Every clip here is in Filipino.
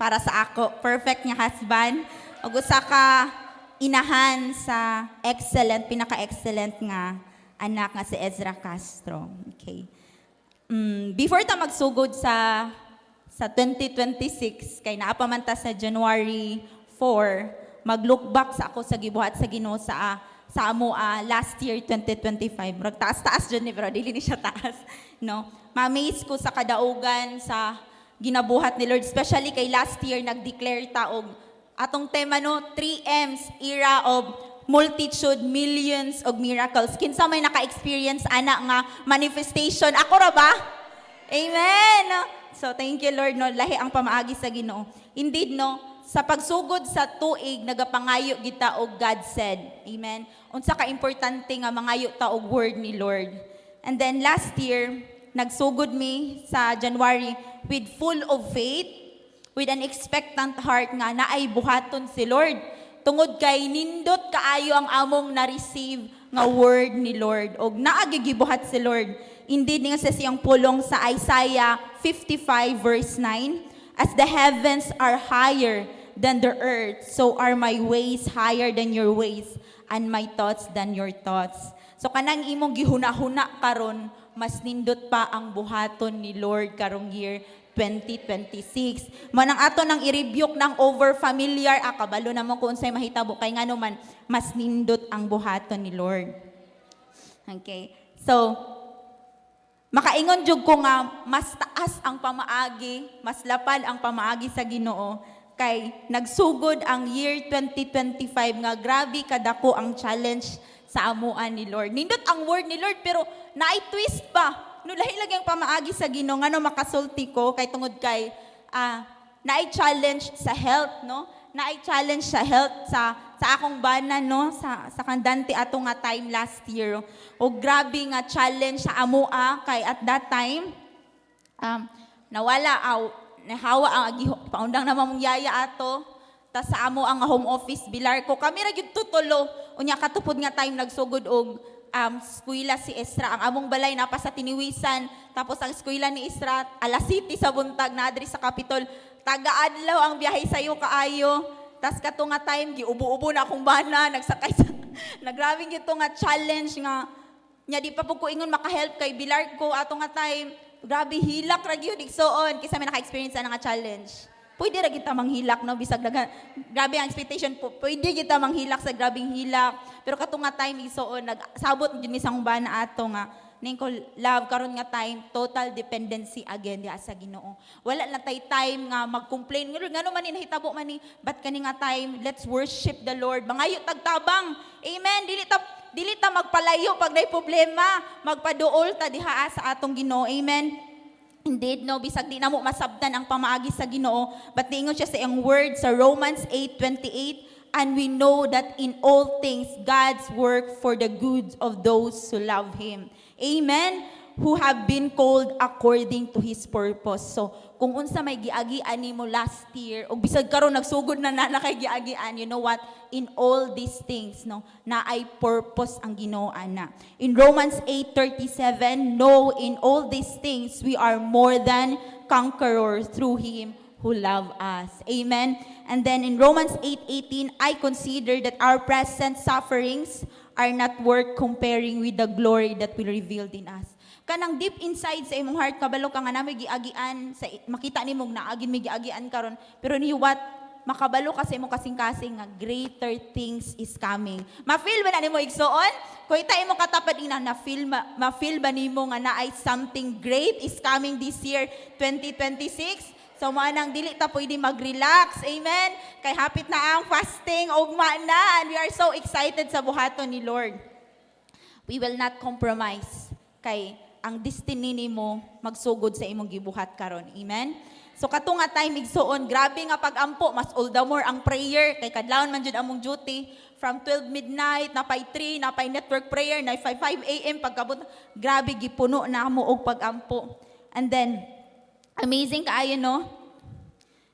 para sa ako, perfect nga husband. Ug usa ka inahan sa excellent, pinaka-excellent nga anak nga si Ezra Castro. Okay. Before ta magsugod sa 2026 kay naa pa man ta sa January 4, mag-look back sa ako sa gibuhat sa Ginoo sa amo last year 2025. Murag taas-taas jud ni pero dili ni siya taas, no. Ma-amaze ko sa kadaugan sa ginabuhat ni Lord, especially kay last year nag-declare ta og atong tema no 3 M's, era of multitude, millions of miracles. Kinsa may naka-experience ana nga manifestation? Ako ra ba? Amen. So thank you Lord no, lahi ang pamaagi sa Ginoo. Indeed no, sa pagsugod sa tuig nagapangayo kita og God said. Amen. Unsa ka importante nga mangayo ta og word ni Lord. And then last year, nagsugod mi sa January with full of faith, with an expectant heart nga naay buhaton si Lord. Tungod kay nindot kaayo ang among na-receive nga word ni Lord. Og naagigibuhat si Lord. Indeed nga sa siyang pulong sa Isaiah 55 verse 9, as the heavens are higher than the earth, so are my ways higher than your ways, and my thoughts than your thoughts. So kanang imong gihuna-huna karon, mas nindot pa ang buhaton ni Lord karong year 2026. Manang ato nang i-rebuke ng over-familiar, kabalo naman kung unsay mahitabo kay ngano man, mas nindot ang buhaton ni Lord. Okay. So, makaingon jud ko nga mas taas ang pamaagi, mas lapad ang pamaagi sa Ginoo kay nagsugod ang year 2025 nga grabe kadako ang challenge sa amuan ni Lord. Nindot ang word ni Lord pero naay twist pa. No lahi lagi ang pamaagi sa Ginoo ngano makasulti ko kay tungod kay naay challenge sa health no. Naay challenge sa health sa akong bana no sa kandante ato nga time last year. O grabe nga challenge sa amua kay at that time nawala nahawa ang paundang naman mong yaya ato ta sa amo ang home office bilar ko kami ra gyud tutulo unya katupod nga time nagsugod og eskwela si Esra ang among balay napa sa Tiniwisan tapos ang eskwela ni Esra alas 7 sa buntag na adri sa Capitol taga-adlaw ang biyahe sayo kaayo tas kato nga time giubo-ubo na akong bana nagsakay sa nagrabing gito nga challenge nga nya di pa pud ko ingon maka-help kay bilar ko ato nga time grabe hilak ra gyud igsoon kisa may naka-experience ana nga challenge. Pwede ra kita manghilak no bisag daga grabe ang expectation po. Pwede kita manghilak sa grabing hilak. Pero kato nga time igsoon nagsabot gyud mi sang bana ato nga ning ko love karon nga time total dependency again diha sa Ginoo. Wala na tay time nga mag-complain ngano man ni nahitabo man ni bat kani nga time let's worship the Lord. Mangayo tagtabang. Amen. Dili ta magpalayo pag nay problema, magpaduol ta diha sa atong Ginoo. Amen. Indeed, no, bisag di na mo masabtan ang pamaagi sa Ginoo, but niingon siya sa iyang word sa Romans 8:28, and we know that in all things God's work for the good of those who love Him. Amen. Who have been called according to His purpose. So, kung unsa may giagian nimo last year, o bisag karon nagsugod na kay giagian, you know what? In all these things, no, na ay purpose ang Ginoo ana. In Romans 8:37, no, in all these things we are more than conquerors through Him who love us. Amen. And then in Romans 8:18, I consider that our present sufferings are not worth comparing with the glory that will revealed in us. Kanang deep inside sa imong heart kabalo ka nga nami giagian sa makita nimong naagin mi giagian karon pero ni what makabalo ka sa imong kasing-kasing nga greater things is coming. Ma-feel ba na nimo igsoon? Kung ita imong katapat ina ma-feel ba nimo nga naay something great is coming this year 2026? So manang dili ta pwede mag-relax. Amen. Kay hapit na ang fasting ugma na and we are so excited sa buhaton ni Lord. We will not compromise kay ang destiny nimo magsugod sa imong gibuhat karon. Amen. So kato nga time igsoon, grabe nga pag-ampo, mas all the more ang prayer kay kadlawon man jud among duty from 12 midnight napay 3 napay network prayer na 5 AM pagkabot grabe gipuno na mo og pag-ampo. And then amazing kaayo no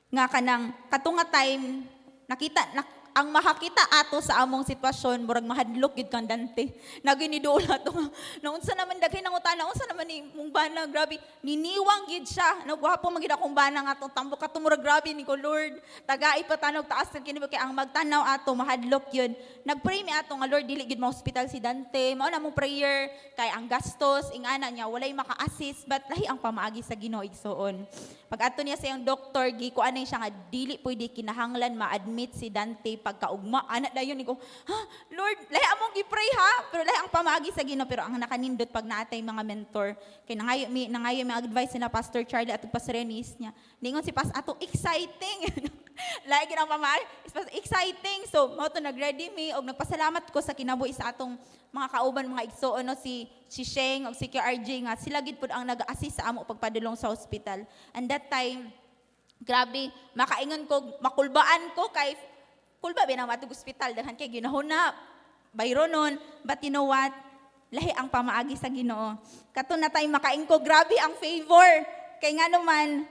nga kanang kato nga time nakita ang makakita ato sa among sitwasyon murag mahadlok gid kang Dante. Naginidola to. Naunsa naman daghay nang utana, unsa naman ni mong bana, grabe niniwang gid siya. Nagwapo man gid akong bana nga atong tambok ato murag grabe ni ko Lord. Tagai patanog taas kag kini kay ang magtanaw ato mahadlok yun. Nagpray mi ato nga Lord dili gid mo hospital si Dante. Mao na mong prayer kay ang gastos ingana niya walay maka-assist but lahi ang pamaagi sa Ginoo igsoon. Pag ato niya sa iyang doktor gikuan na siya nga dili pwede kinahanglan ma-admit si Dante pagkaugma. Anak dayon ni ko, ha, Lord, lahi among gi-pray ha, pero lahi ang pamaagi sa Ginoo. Pero ang nakanindot pag naatay mga mentor, kay nangayo mi advice na Pastor Charlie at Pastor Renis niya. Ningon si Pas ato exciting. Lahi gid ang pamaagi, exciting. So, mao to nag-ready mi og nagpasalamat ko sa kinabuhi sa atong mga kauban mga igsoon no si Sheng og si KRJ nga sila gid pud ang nag-assist sa amo pagpadulong sa hospital. And that time, grabe, makaingon ko, makulbaan ko kay kulba ba na matug ospital daghan kay ginahon na bayro nun. But you know what? Lahi ang pamaagi sa Ginoo. Kato na tayo makain ko, grabe ang favor. Kay nga naman,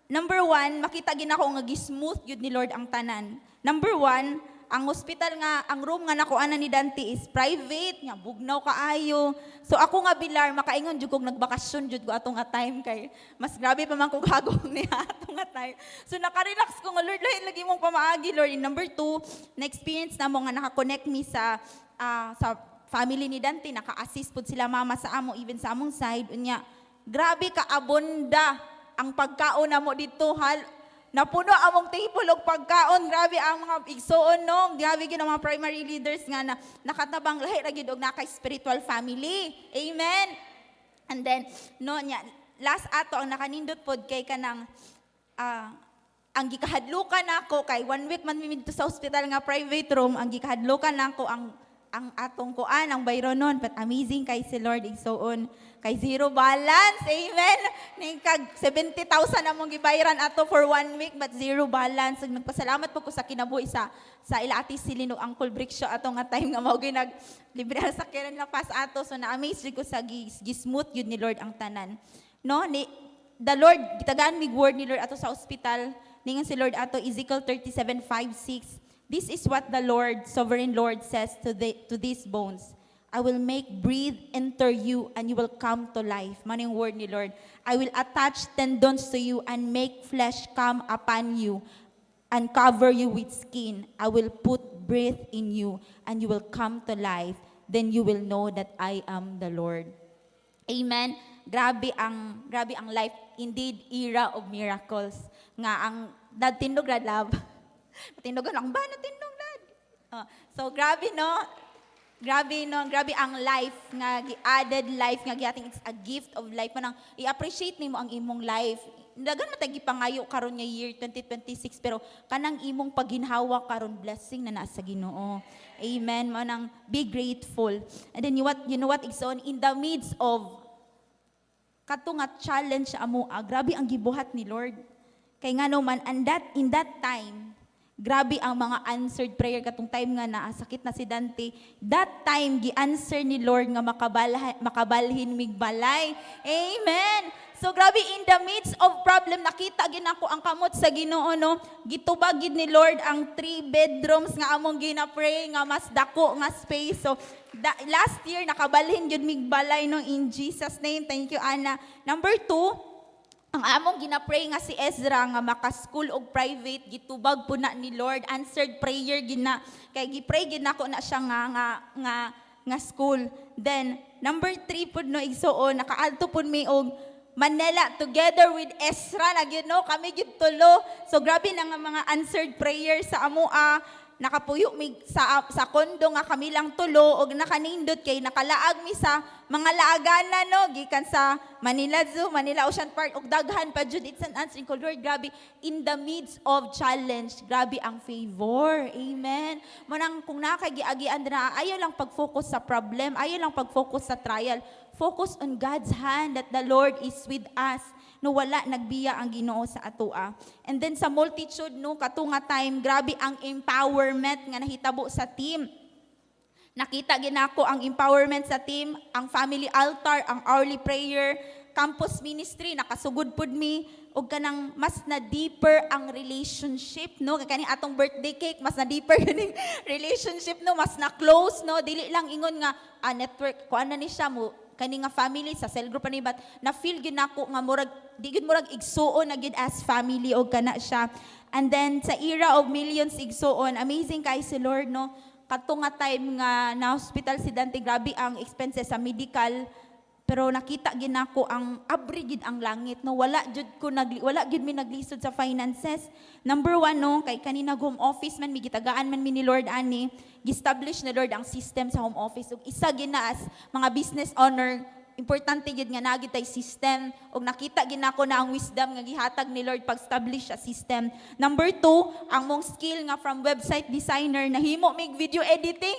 number one, makita gina ko nga gi-smooth yun ni Lord ang tanan. Number one, ang hospital nga, ang room nga nakuha ni Dante is private, nga bugnaw kaayo. So ako nga bilar, makaingon jud kog nagbakasyon jud ko atong nga time kay mas grabe pa man kog hagong niya atong nga time. So naka-relax ko nga Lord, lahi lagi mong pamaagi Lord. And number two, na-experience na mo nga naka-connect mi sa family ni Dante, naka-assist pud sila mama sa amo, even sa among side. Unya, grabe ka abonda ang pagkaon na mo dito napuno among table og pagkaon. Grabe ang mga igsoon no. Grabe gyud ang mga primary leaders nga na nakatabang lahi ra gyud og nakay spiritual family. Amen. And then no nya last ato ang nakanindot pod kay kanang ang gikahadlukan nako kay 1 week man mi dito sa hospital nga private room, ang gikahadlukan nako ang atong kuan ang bayro nun. But amazing kay si Lord igsoon kay zero balance. Amen. Ning kag 70,000 among gibayaran ato for 1 week but zero balance. Ug nagpasalamat po ko sa kinabuhi sa ila ati Silino Uncle Brickshaw ato nga time nga mao gyud nag libre sa sakyanan na pas ato. So na-amaze ko sa gismooth yun ni Lord ang tanan. No ni the Lord gitagaan mig word ni Lord ato sa hospital. Ningon si Lord ato Ezekiel 37:5-6. This is what the Lord, sovereign Lord, says to these bones. I will make breathe enter you and you will come to life. Maning word ni Lord. I will attach tendons to you and make flesh come upon you and cover you with skin. I will put breath in you and you will come to life. Then you will know that I am the Lord. Amen. Grabe ang life. Indeed, era of miracles. Nga ang dad tindog love. Tindogan lang ba na tindog dad? So grabe no. Grabe ang life nga added life nga giating it's a gift of life manang i-appreciate nimo ang imong life. Dagan matagi pangayo karon nga year 2026 pero kanang imong pagginhawa karon blessing na nasa Ginoo. Amen. Manang be grateful. And then you know what igsoon in the midst of kato nga challenge amo grabe ang gibuhat ni Lord. Kay nga no man and that in that time grabe ang mga answered prayer katong time nga naasakit na si Dante. That time, gi-answer ni Lord nga makabalhin migbalay. Amen! So grabe, in the midst of problem, nakita gid ako ang kamot sa Ginoo no. Gitubag gid ni Lord ang 3 bedrooms nga among gina-pray nga mas dako nga space. So last year, nakabalhin yun migbalay no in Jesus' name. Thank you, Ana. Number 2, ang among gina-pray nga si Ezra nga maka-school og private gitubag po na ni Lord answered prayer gina kay gi-pray gid nako na siya nga school. Then number 3 pud no igsuon nakaadto pud mi og Manila together with Ezra na gyud no kami gyud tulo. So grabe na nga mga answered prayer sa amo nakapuyo mi sa kondo nga kami lang tulo og nakanindot kay nakalaag mi sa mga laagana no gikan sa Manila Zoo, Manila Ocean Park og daghan pa jud. It's an answering call. Lord, grabe in the midst of challenge, grabe ang favor. Amen. Manang kung nakagiagian na ayaw lang pag-focus sa problem, ayaw lang pag-focus sa trial. Focus on God's hand that the Lord is with us. No wala nagbiya ang Ginoo sa atoa. And then sa multitude no katunga time grabe ang empowerment nga nahitabo sa team. Nakita ginako ang empowerment sa team, ang family altar, ang hourly prayer, campus ministry, nakasugod pud mi, o kanang mas na deeper ang relationship, no? Kaya kaning atong birthday cake, mas na deeper kaning relationship, no? Mas na close, no? Dili lang ingon nga, network, kuan na ni siya mo, kani nga family, sa cell group ni but na-feel gid nako nga murag, di gid murag igsuon na gid as family, o kana siya. And then, sa era of millions igsuon, amazing kay si Lord, no? Kato nga time nga na-hospital si Dante, grabe ang expenses sa medical, pero nakita gid nako ang abri gid ang langit, no? Wala gid mi naglisod sa finances. Number one, no, kay kanina home office man mi gitagaan man mi ni Lord ani, gi-establish na Lord ang system sa home office. Ug isa gina as mga business owner, importante gid nga nagit tay system, ug nakita gid nako na ang wisdom nga gihatag ni Lord pag-establish sa system. Number two, ang mong skill nga from website designer, nahimo mig video editing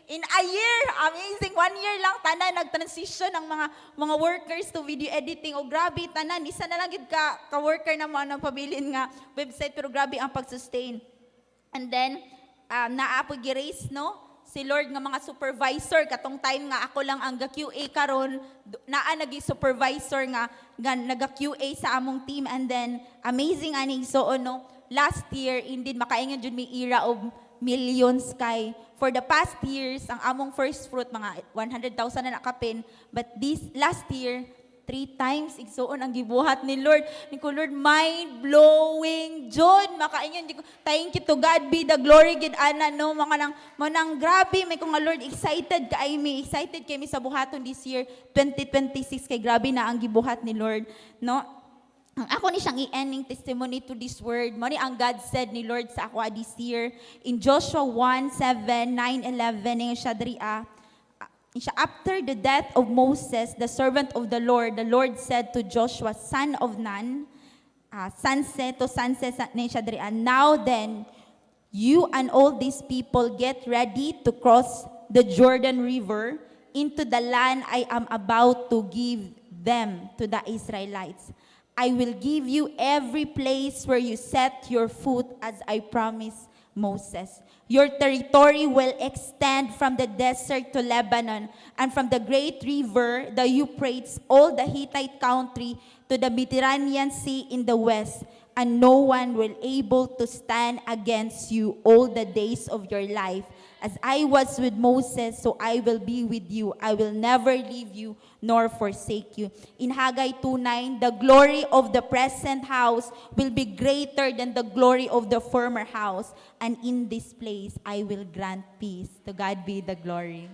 in a year. Amazing, 1 year lang tanan nag-transition ang mga workers to video editing. O grabe tanan, isa na lang gid ka worker na mo nang pabilin nga website, pero grabe ang pag-sustain. And then naapoy gi-raise, no? Si Lord nga mga supervisor, katong time nga ako lang ang ga-QA karon, naa nagi supervisor nga naga-QA sa among team. And then amazing aning so no, last year indeed makaingon jud mi era of millions kay for the past years ang among first fruit mga 100,000 na nakapin, but this last year 3 times igsuon ang gibuhat ni Lord. Ni ko Lord, mind-blowing jud. Makaingon, thank you to God be the glory gid ana, no? Manang grabe, may kong nga Lord, excited kay mi sa buhaton this year, 2026, kay grabe na ang gibuhat ni Lord, no? Ang ako ni siyang i-ending testimony to this word. Mo ni ang God said ni Lord sa ako this year. In Joshua 1:7, 9, 11, yung siya diri after the death of Moses, the servant of the Lord said to Joshua, son of Nun, sunset, now then, you and all these people get ready to cross the Jordan River into the land I am about to give them to the Israelites. I will give you every place where you set your foot as I promised Moses. Your territory will extend from the desert to Lebanon, and from the great river, the Euphrates, all the Hittite country, to the Mediterranean Sea in the west, and no one will able to stand against you all the days of your life. As I was with Moses, so I will be with you. I will never leave you nor forsake you. In Haggai 2:9, the glory of the present house will be greater than the glory of the former house. And in this place, I will grant peace. To God be the glory.